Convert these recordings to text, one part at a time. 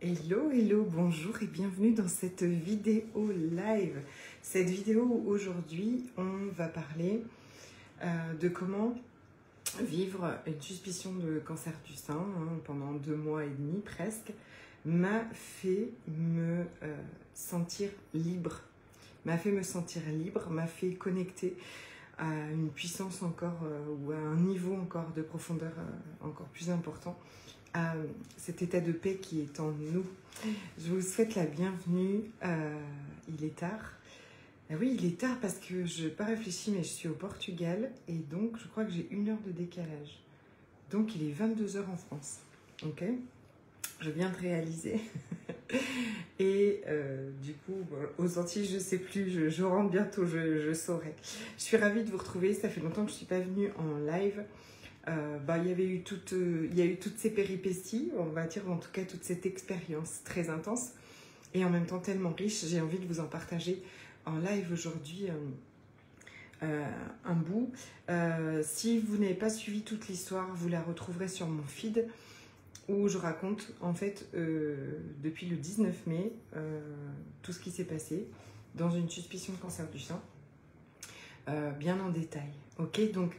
Hello, hello, bonjour et bienvenue dans cette vidéo live. Cette vidéo où aujourd'hui on va parler de comment vivre une suspicion de cancer du sein pendant 2 mois et demi presque m'a fait me sentir libre, m'a fait connecter à une puissance encore ou à un niveau encore de profondeur encore plus important, à cet état de paix qui est en nous. Je vous souhaite la bienvenue. Il est tard. Ah oui, il est tard parce que je n'ai pas réfléchi, mais je suis au Portugal et donc je crois que j'ai 1 heure de décalage. Donc il est 22 heures en France. Ok, je viens de réaliser. Et du coup, aux Antilles, je ne sais plus, je rentre bientôt, je saurai. Je suis ravie de vous retrouver. Ça fait longtemps que je ne suis pas venue en live. Il y a eu toutes ces péripéties, on va dire, en tout cas toute cette expérience très intense et en même temps tellement riche. J'ai envie de vous en partager en live aujourd'hui un bout. Si vous n'avez pas suivi toute l'histoire, vous la retrouverez sur mon feed où je raconte en fait depuis le 19 mai tout ce qui s'est passé dans une suspicion de cancer du sein, bien en détail. Ok, donc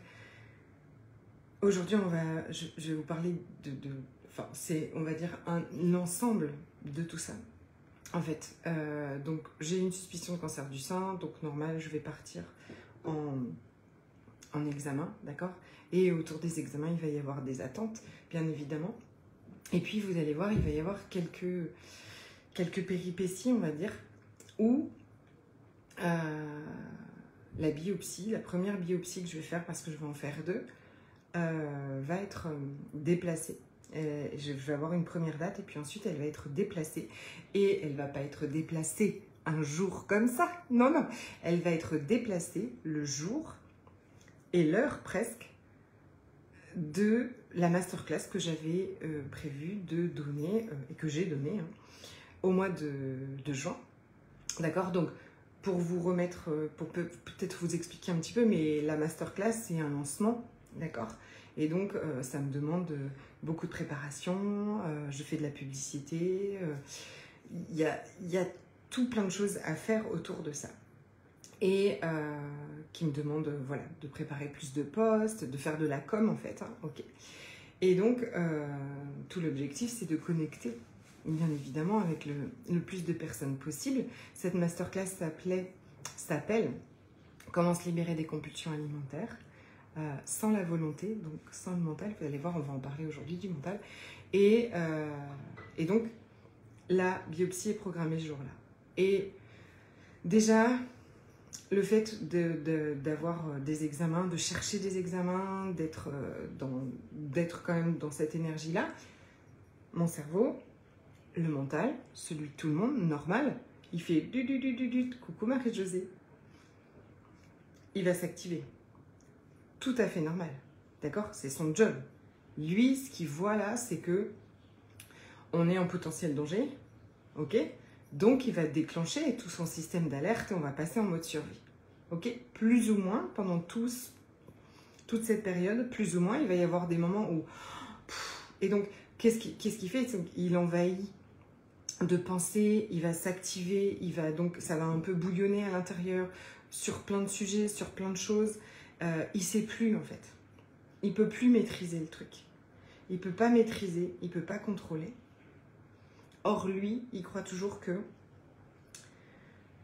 aujourd'hui, je vais vous parler c'est, on va dire, l'ensemble de tout ça. En fait, donc j'ai une suspicion de cancer du sein, donc normal, je vais partir en examen, d'accord? Et autour des examens, il va y avoir des attentes, bien évidemment. Et puis, vous allez voir, il va y avoir quelques péripéties, on va dire, où la biopsie, la première biopsie que je vais faire, parce que je vais en faire 2, va être déplacée. Je vais avoir une première date et puis ensuite elle va être déplacée. Et elle ne va pas être déplacée un jour comme ça. Non, non. Elle va être déplacée le jour et l'heure presque de la masterclass que j'avais prévu de donner et que j'ai donnée au mois de juin. D'accord? Donc, pour vous remettre, pour peut-être vous expliquer un petit peu, mais la masterclass, c'est un lancement. D'accord? Et donc, ça me demande beaucoup de préparation, je fais de la publicité, il y a tout plein de choses à faire autour de ça. Et qui me demande voilà, de préparer plus de posts, de faire de la com en fait. Ok. Et donc, tout l'objectif, c'est de connecter, bien évidemment, avec le plus de personnes possible. Cette masterclass s'appelle « Comment se libérer des compulsions alimentaires ?» sans la volonté, donc sans le mental. Vous allez voir, on va en parler aujourd'hui du mental. Et donc, la biopsie est programmée ce jour-là. Et déjà, le fait d'avoir des examens, de chercher des examens, d'être quand même dans cette énergie-là, mon cerveau, le mental, celui de tout le monde, normal, il fait coucou Marie-Josée. Il va s'activer. Tout à fait normal, d'accord? C'est son job. Lui, ce qu'il voit là, c'est que on est en potentiel danger, ok? Donc, il va déclencher tout son système d'alerte et on va passer en mode survie, ok? Plus ou moins, pendant toute cette période, plus ou moins, il va y avoir des moments où... Et donc, qu'est-ce qu'il fait? Il envahit de pensées, il va s'activer, ça va un peu bouillonner à l'intérieur sur plein de sujets, sur plein de choses. Il ne sait plus en fait. Il ne peut plus maîtriser le truc. Il ne peut pas maîtriser, il ne peut pas contrôler. Or lui, il croit toujours que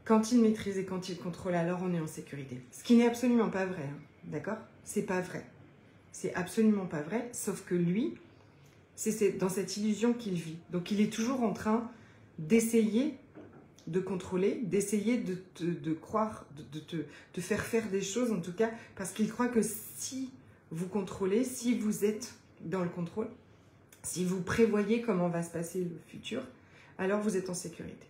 quand il maîtrise et quand il contrôle, alors on est en sécurité. Ce qui n'est absolument pas vrai, hein, d'accord? C'est pas vrai. C'est absolument pas vrai, sauf que lui, c'est dans cette illusion qu'il vit. Donc il est toujours en train d'essayer de contrôler, d'essayer de croire, de faire des choses en tout cas, parce qu'il croit que si vous contrôlez, si vous êtes dans le contrôle, si vous prévoyez comment va se passer le futur, alors vous êtes en sécurité.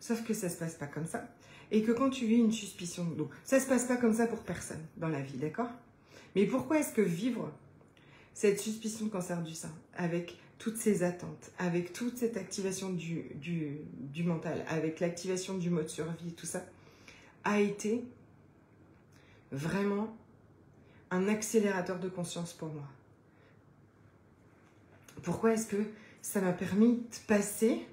Sauf que ça ne se passe pas comme ça. Et que quand tu vis une suspicion, donc ça ne se passe pas comme ça pour personne dans la vie, d'accord? Mais pourquoi est-ce que vivre cette suspicion de cancer du sein avec toutes ces attentes, avec toute cette activation du mental, avec l'activation du mode survie et tout ça, a été vraiment un accélérateur de conscience pour moi. Pourquoi est-ce que ça m'a permis de passer,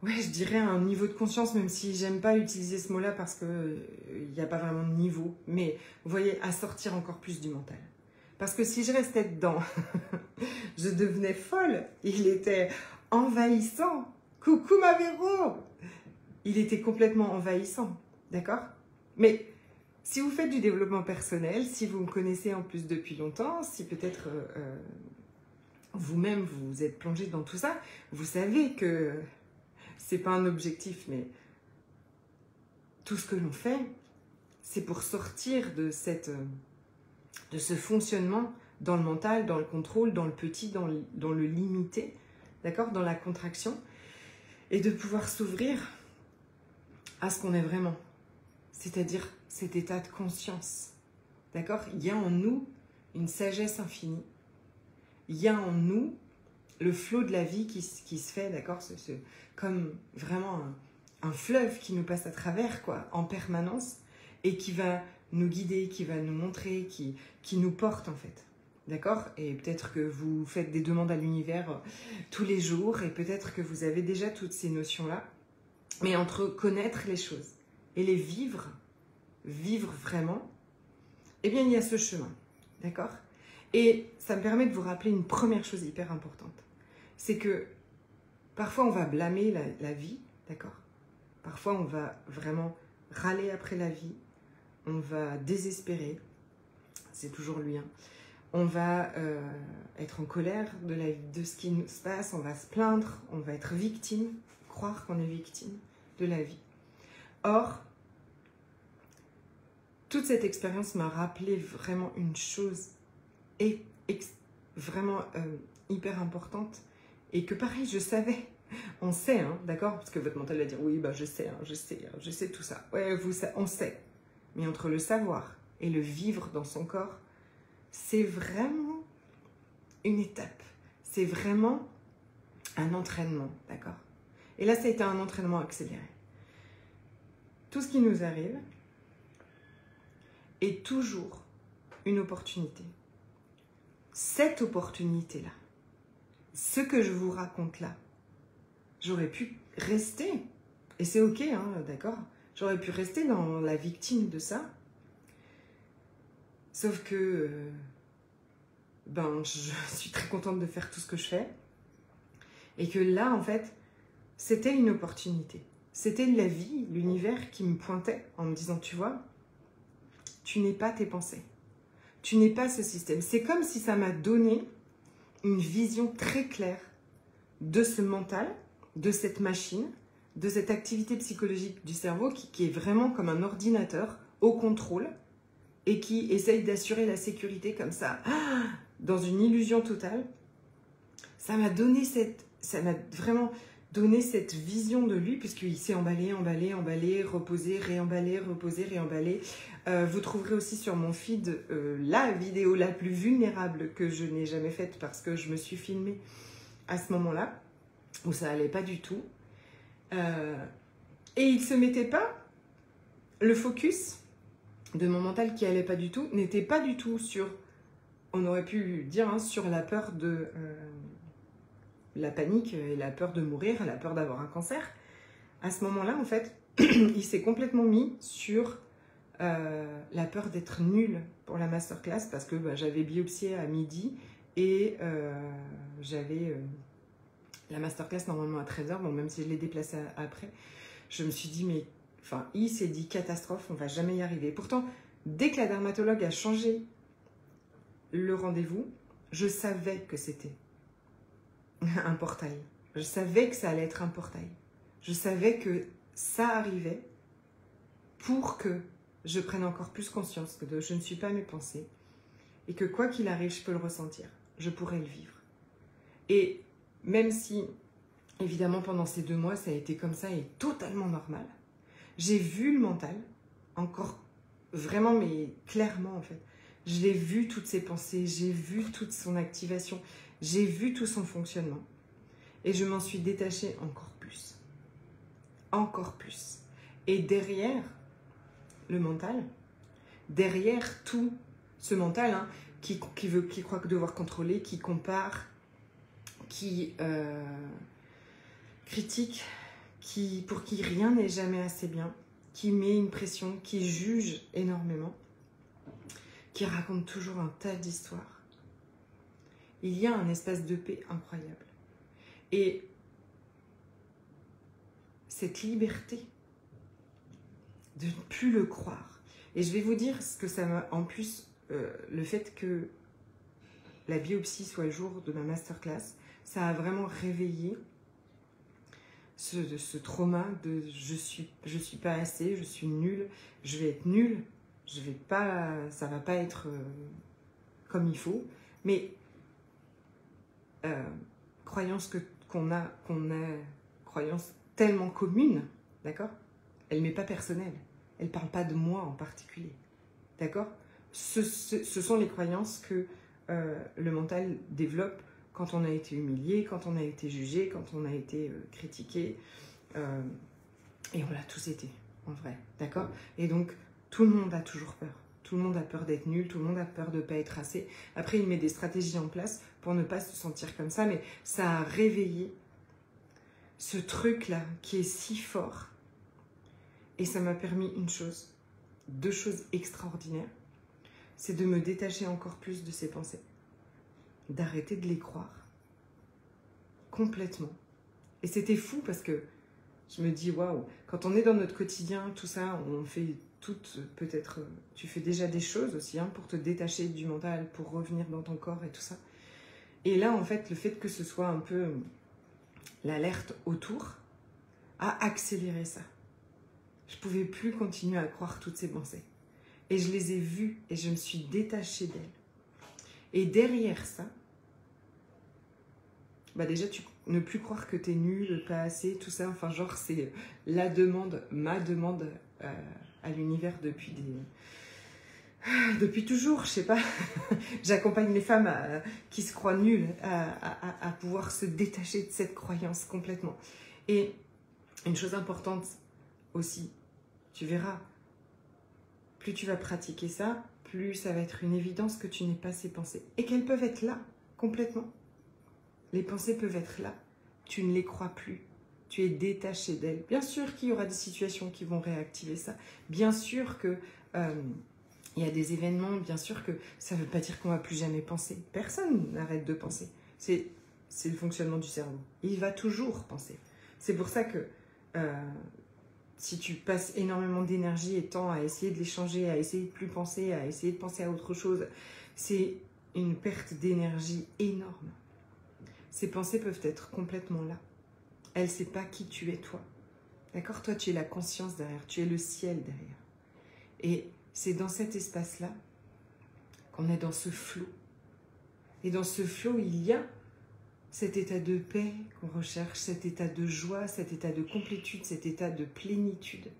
ouais, je dirais à un niveau de conscience, même si j'aime pas utiliser ce mot-là parce qu'il n'y a pas vraiment de niveau, mais vous voyez, à sortir encore plus du mental. Parce que si je restais dedans, je devenais folle. Il était envahissant. Coucou ma Véro! Il était complètement envahissant, d'accord? Mais si vous faites du développement personnel, si vous me connaissez en plus depuis longtemps, si peut-être vous-même vous êtes plongé dans tout ça, vous savez que c'est pas un objectif, mais tout ce que l'on fait, c'est pour sortir de ce fonctionnement dans le mental, dans le contrôle, dans le petit, dans le limité, d'accord, dans la contraction, et de pouvoir s'ouvrir à ce qu'on est vraiment, c'est-à-dire cet état de conscience, d'accord? Il y a en nous une sagesse infinie, il y a en nous le flot de la vie qui se fait, d'accord, comme vraiment un fleuve qui nous passe à travers, quoi, en permanence, et qui va nous guider, qui va nous montrer, qui nous porte en fait. D'accord? Et peut-être que vous faites des demandes à l'univers tous les jours et peut-être que vous avez déjà toutes ces notions-là. Mais entre connaître les choses et les vivre vraiment, eh bien il y a ce chemin. D'accord? Et ça me permet de vous rappeler une première chose hyper importante. C'est que parfois on va blâmer la vie, d'accord? Parfois on va vraiment râler après la vie. On va désespérer, c'est toujours lui. Hein. On va être en colère de ce qui se passe, on va se plaindre, on va être victime, croire qu'on est victime de la vie. Or, toute cette expérience m'a rappelé vraiment une chose vraiment hyper importante et que pareil, je savais. On sait, hein, d'accord? Parce que votre mental va dire, oui, bah, je sais tout ça. Ouais, on sait. Mais entre le savoir et le vivre dans son corps, c'est vraiment une étape. C'est vraiment un entraînement, d'accord? Et là, ça a été un entraînement accéléré. Tout ce qui nous arrive est toujours une opportunité. Cette opportunité-là, ce que je vous raconte là, j'aurais pu rester, et c'est ok, hein, d'accord? J'aurais pu rester dans la victime de ça. Sauf que je suis très contente de faire tout ce que je fais. Et que là, en fait, c'était une opportunité. C'était la vie, l'univers qui me pointait en me disant, tu vois, tu n'es pas tes pensées. Tu n'es pas ce système. C'est comme si ça m'a donné une vision très claire de ce mental, de cette machine, de cette activité psychologique du cerveau qui est vraiment comme un ordinateur au contrôle et qui essaye d'assurer la sécurité comme ça, dans une illusion totale. Ça m'a vraiment donné cette vision de lui, puisqu'il s'est emballé, reposé, réemballé. Vous trouverez aussi sur mon feed la vidéo la plus vulnérable que je n'ai jamais faite parce que je me suis filmée à ce moment-là, où ça allait pas du tout. Et il se mettait pas, le focus de mon mental qui allait pas du tout, n'était pas du tout sur, on aurait pu dire, hein, sur la peur de la panique et la peur de mourir, la peur d'avoir un cancer. À ce moment-là, en fait, il s'est complètement mis sur la peur d'être nul pour la masterclass parce que j'avais biopsié à midi et j'avais la masterclass normalement à 13h, bon, même si je l'ai déplacée après, je me suis dit, mais enfin, il s'est dit catastrophe, on va jamais y arriver. Pourtant, dès que la dermatologue a changé le rendez-vous, je savais que c'était un portail. Je savais que ça allait être un portail. Je savais que ça arrivait pour que je prenne encore plus conscience que je ne suis pas mes pensées et que quoi qu'il arrive, je peux le ressentir. Je pourrais le vivre. Et même si, évidemment, pendant ces 2 mois, ça a été comme ça et totalement normal, j'ai vu le mental, encore vraiment, mais clairement en fait. Je l'ai vu toutes ses pensées, j'ai vu toute son activation, j'ai vu tout son fonctionnement. Et je m'en suis détachée encore plus. Encore plus. Et derrière le mental, derrière tout ce mental, hein, qui croit devoir contrôler, qui compare, qui critique, pour qui rien n'est jamais assez bien, qui met une pression, qui juge énormément, qui raconte toujours un tas d'histoires. Il y a un espace de paix incroyable. Et cette liberté de ne plus le croire. Et je vais vous dire ce que ça m'a... En plus, le fait que la biopsie soit le jour de ma masterclass, ça a vraiment réveillé ce trauma de je suis pas assez, je suis nulle, je vais être nulle, ça va pas être comme il faut. Mais croyance qu'on a, croyance tellement commune, d'accord? Elle n'est pas personnelle, elle parle pas de moi en particulier, d'accord? Ce sont les croyances que le mental développe quand on a été humilié, quand on a été jugé, quand on a été critiqué. Et on l'a tous été, en vrai, d'accord? Et donc, tout le monde a toujours peur. Tout le monde a peur d'être nul, tout le monde a peur de ne pas être assez. Après, il met des stratégies en place pour ne pas se sentir comme ça, mais ça a réveillé ce truc-là qui est si fort. Et ça m'a permis deux choses extraordinaires. C'est de me détacher encore plus de ces pensées, d'arrêter de les croire complètement. Et c'était fou parce que je me dis, waouh, quand on est dans notre quotidien, tout ça, on fait toutes, peut-être, tu fais déjà des choses aussi pour te détacher du mental, pour revenir dans ton corps et tout ça. Et là, en fait, le fait que ce soit un peu l'alerte autour a accéléré ça. Je ne pouvais plus continuer à croire toutes ces pensées. Et je les ai vues et je me suis détachée d'elles. Et derrière ça, bah déjà, ne plus croire que tu es nul, pas assez, tout ça. Enfin, genre, c'est la demande, ma demande à l'univers depuis toujours, je sais pas. J'accompagne les femmes qui se croient nulles à pouvoir se détacher de cette croyance complètement. Et une chose importante aussi, tu verras, plus tu vas pratiquer ça, plus ça va être une évidence que tu n'aies pas ces pensées. Et qu'elles peuvent être là, complètement. Les pensées peuvent être là. Tu ne les crois plus. Tu es détaché d'elles. Bien sûr qu'il y aura des situations qui vont réactiver ça. Bien sûr que il y a des événements. Bien sûr que ça ne veut pas dire qu'on ne va plus jamais penser. Personne n'arrête de penser. C'est le fonctionnement du cerveau. Il va toujours penser. C'est pour ça que si tu passes énormément d'énergie et de temps à essayer de les changer, à essayer de plus penser, à essayer de penser à autre chose, c'est une perte d'énergie énorme. Ces pensées peuvent être complètement là. Elle ne sait pas qui tu es, toi. D'accord? Toi, tu es la conscience derrière, tu es le ciel derrière. Et c'est dans cet espace-là qu'on est dans ce flot. Et dans ce flot, il y a cet état de paix qu'on recherche, cet état de joie, cet état de complétude, cet état de plénitude.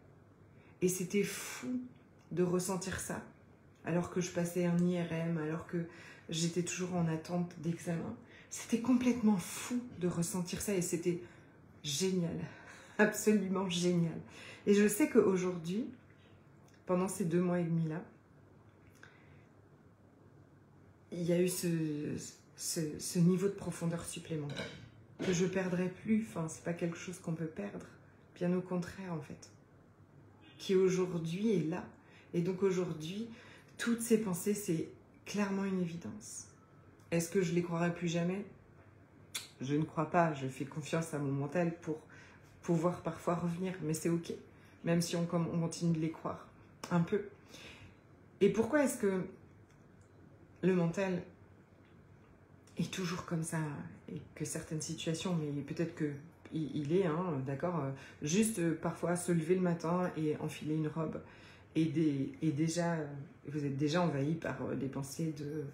Et c'était fou de ressentir ça, alors que je passais un IRM, alors que j'étais toujours en attente d'examen. C'était complètement fou de ressentir ça et c'était génial, absolument génial. Et je sais qu'aujourd'hui, pendant ces 2 mois et demi-là, il y a eu ce niveau de profondeur supplémentaire que je ne perdrai plus. Enfin, c'est pas quelque chose qu'on peut perdre, bien au contraire en fait, qui aujourd'hui est là. Et donc aujourd'hui, toutes ces pensées, c'est clairement une évidence. Est-ce que je les croirai plus jamais? Je ne crois pas. Je fais confiance à mon mental pour pouvoir parfois revenir, mais c'est ok, même si on continue de les croire un peu. Et pourquoi est-ce que le mental est toujours comme ça, et que certaines situations, mais peut-être qu'il est, d'accord, juste parfois se lever le matin et enfiler une robe, et déjà, vous êtes déjà envahi par des pensées de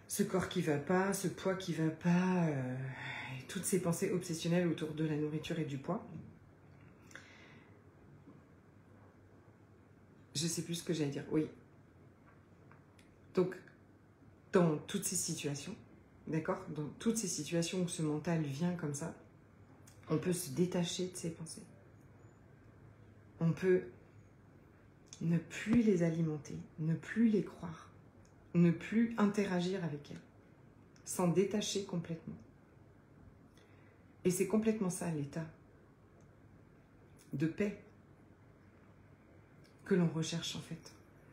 ce corps qui va pas, ce poids qui va pas, et toutes ces pensées obsessionnelles autour de la nourriture et du poids. Je sais plus ce que j'allais dire, oui. Donc, dans toutes ces situations, d'accord, dans toutes ces situations où ce mental vient comme ça, on peut se détacher de ces pensées. On peut ne plus les alimenter, ne plus les croire, ne plus interagir avec elles, s'en détacher complètement. Et c'est complètement ça l'état de paix que l'on recherche en fait.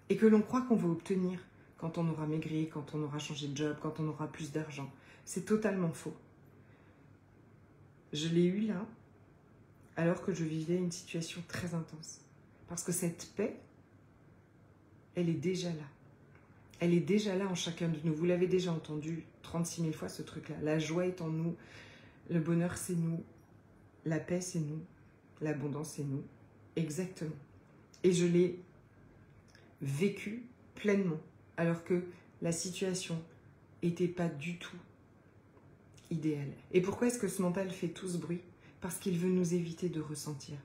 Et que l'on croit qu'on veut obtenir quand on aura maigri, quand on aura changé de job, quand on aura plus d'argent. C'est totalement faux. Je l'ai eu là, alors que je vivais une situation très intense. Parce que cette paix, elle est déjà là. Elle est déjà là en chacun de nous. Vous l'avez déjà entendu 36 000 fois ce truc-là. La joie est en nous, le bonheur c'est nous, la paix c'est nous, l'abondance c'est nous. Exactement. Et je l'ai vécu pleinement, alors que la situation n'était pas du tout idéale. Et pourquoi est-ce que ce mental fait tout ce bruit? Parce qu'il veut nous éviter de ressentir.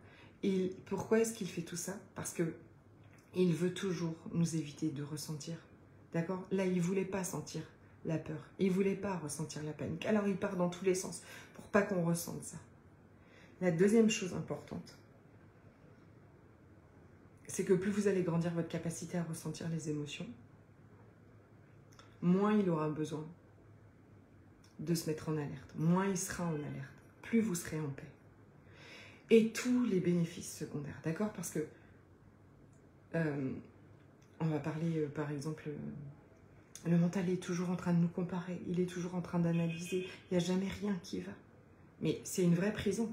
Et pourquoi est-ce qu'il fait tout ça? Parce que il veut toujours nous éviter de ressentir. D'accord? Là, il ne voulait pas sentir la peur. Il ne voulait pas ressentir la panique. Alors, il part dans tous les sens pour pas qu'on ressente ça. La deuxième chose importante, c'est que plus vous allez grandir votre capacité à ressentir les émotions, moins il aura besoin de se mettre en alerte. Moins il sera en alerte. Plus vous serez en paix. Et tous les bénéfices secondaires, d'accord? Parce que on va parler, par exemple, le mental est toujours en train de nous comparer, il est toujours en train d'analyser, il n'y a jamais rien qui va. Mais c'est une vraie prison.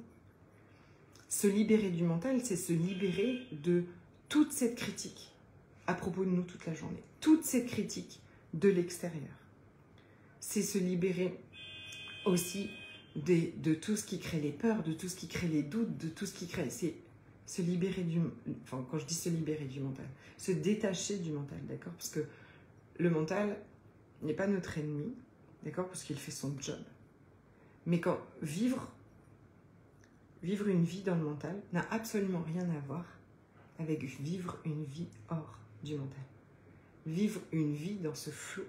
Se libérer du mental, c'est se libérer de toute cette critique à propos de nous toute la journée, toute cette critique de l'extérieur. C'est se libérer aussi de tout ce qui crée les peurs, de tout ce qui crée les doutes, de tout ce qui crée... C'est se libérer du... Enfin, quand je dis se libérer du mental, se détacher du mental, d'accord? Parce que le mental n'est pas notre ennemi, d'accord? Parce qu'il fait son job. Mais quand vivre une vie dans le mental n'a absolument rien à voir avec vivre une vie hors du mental. Vivre une vie dans ce flot.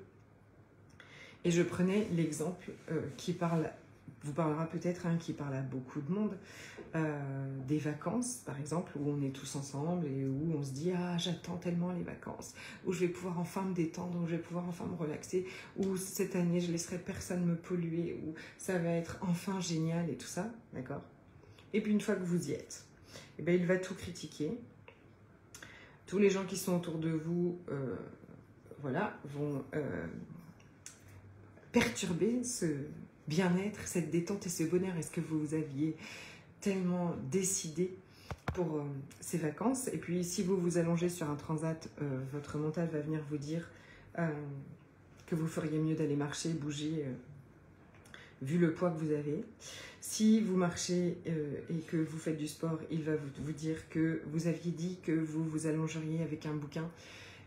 Et je prenais l'exemple qui vous parlera peut-être, qui parle à beaucoup de monde, des vacances, par exemple, où on est tous ensemble et où on se dit « Ah, j'attends tellement les vacances, où je vais pouvoir enfin me détendre, où je vais pouvoir enfin me relaxer, où cette année, je ne laisserai personne me polluer, où ça va être enfin génial et tout ça. » D'accord? Et puis une fois que vous y êtes, eh bien, il va tout critiquer. Tous les gens qui sont autour de vous voilà, vont perturber ce bien-être, cette détente et ce bonheur. Est-ce que vous aviez tellement décidé pour ces vacances? Et puis si vous vous allongez sur un transat, votre mental va venir vous dire que vous feriez mieux d'aller marcher, bouger, vu le poids que vous avez. Si vous marchez et que vous faites du sport, il va vous dire que vous aviez dit que vous vous allongeriez avec un bouquin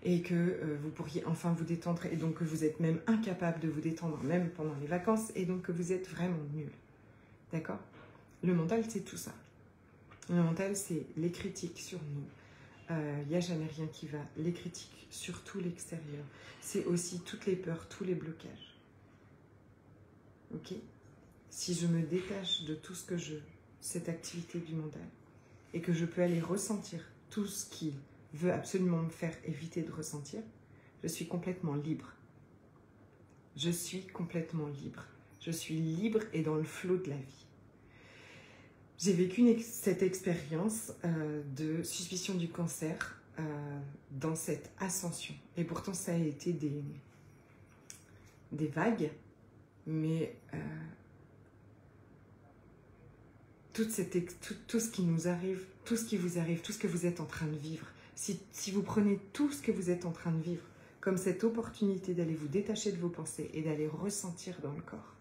et que vous pourriez enfin vous détendre, et donc que vous êtes même incapable de vous détendre même pendant les vacances, et donc que vous êtes vraiment nul. D'accord? Le mental, c'est tout ça. Le mental, c'est les critiques sur nous. Il n'y a jamais rien qui va. Les critiques sur tout l'extérieur. C'est aussi toutes les peurs, tous les blocages. Ok? Si je me détache de tout ce que cette activité du mental, et que je peux aller ressentir tout ce qui veut absolument me faire éviter de ressentir, je suis complètement libre. Je suis complètement libre. Je suis libre et dans le flot de la vie. J'ai vécu cette expérience de suspicion du cancer dans cette ascension. Et pourtant, ça a été des vagues, mais tout ce qui nous arrive, tout ce qui vous arrive, tout ce que vous êtes en train de vivre, si vous prenez tout ce que vous êtes en train de vivre comme cette opportunité d'aller vous détacher de vos pensées et d'aller ressentir dans le corps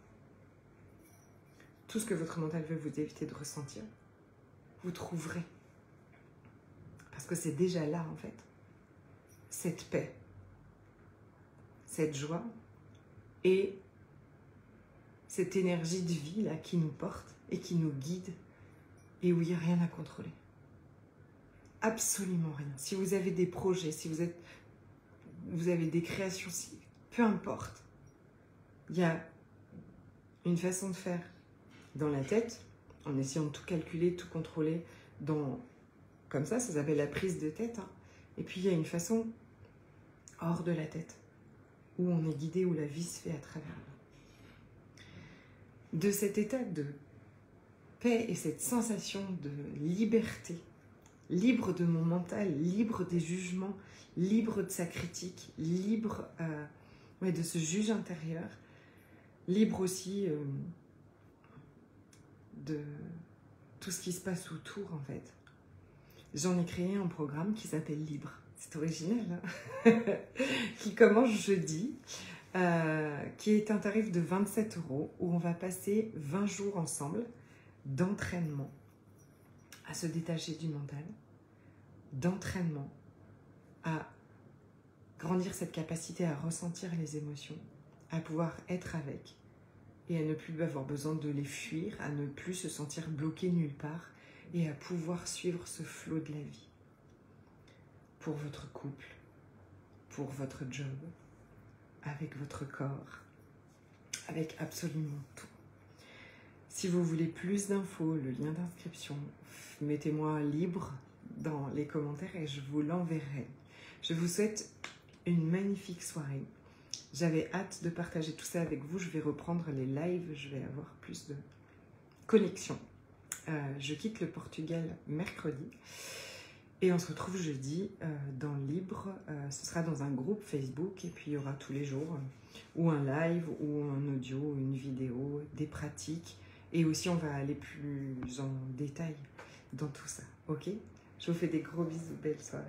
tout ce que votre mental veut vous éviter de ressentir, vous trouverez. Parce que c'est déjà là, en fait, cette paix, cette joie et cette énergie de vie là qui nous porte et qui nous guide et où il n'y a rien à contrôler. Absolument rien. Si vous avez des projets, si vous avez des créations, peu importe, il y a une façon de faire dans la tête, en essayant de tout calculer, tout contrôler, comme ça s'appelle la prise de tête. Et puis il y a une façon hors de la tête, où on est guidé, où la vie se fait à travers nous. De cet état de paix et cette sensation de liberté, libre de mon mental, libre des jugements, libre de sa critique, libre de ce juge intérieur, libre aussi de tout ce qui se passe autour en fait. J'en ai créé un programme qui s'appelle Libre. C'est original, hein qui commence jeudi, qui est un tarif de 27 € où on va passer 20 jours ensemble d'entraînement à se détacher du mental, d'entraînement à grandir cette capacité à ressentir les émotions, à pouvoir être avec et à ne plus avoir besoin de les fuir, à ne plus se sentir bloqué nulle part et à pouvoir suivre ce flot de la vie. Pour votre couple, pour votre job, avec votre corps, avec absolument tout. Si vous voulez plus d'infos, le lien d'inscription, mettez-moi libre dans les commentaires et je vous l'enverrai. Je vous souhaite une magnifique soirée. J'avais hâte de partager tout ça avec vous. Je vais reprendre les lives, je vais avoir plus de connexion. Je quitte le Portugal mercredi et on se retrouve jeudi dans Libre. Ce sera dans un groupe Facebook et puis il y aura tous les jours ou un live ou un audio, une vidéo, des pratiques et aussi on va aller plus en détail dans tout ça. Ok ? Je vous fais des gros bisous, belle soirée.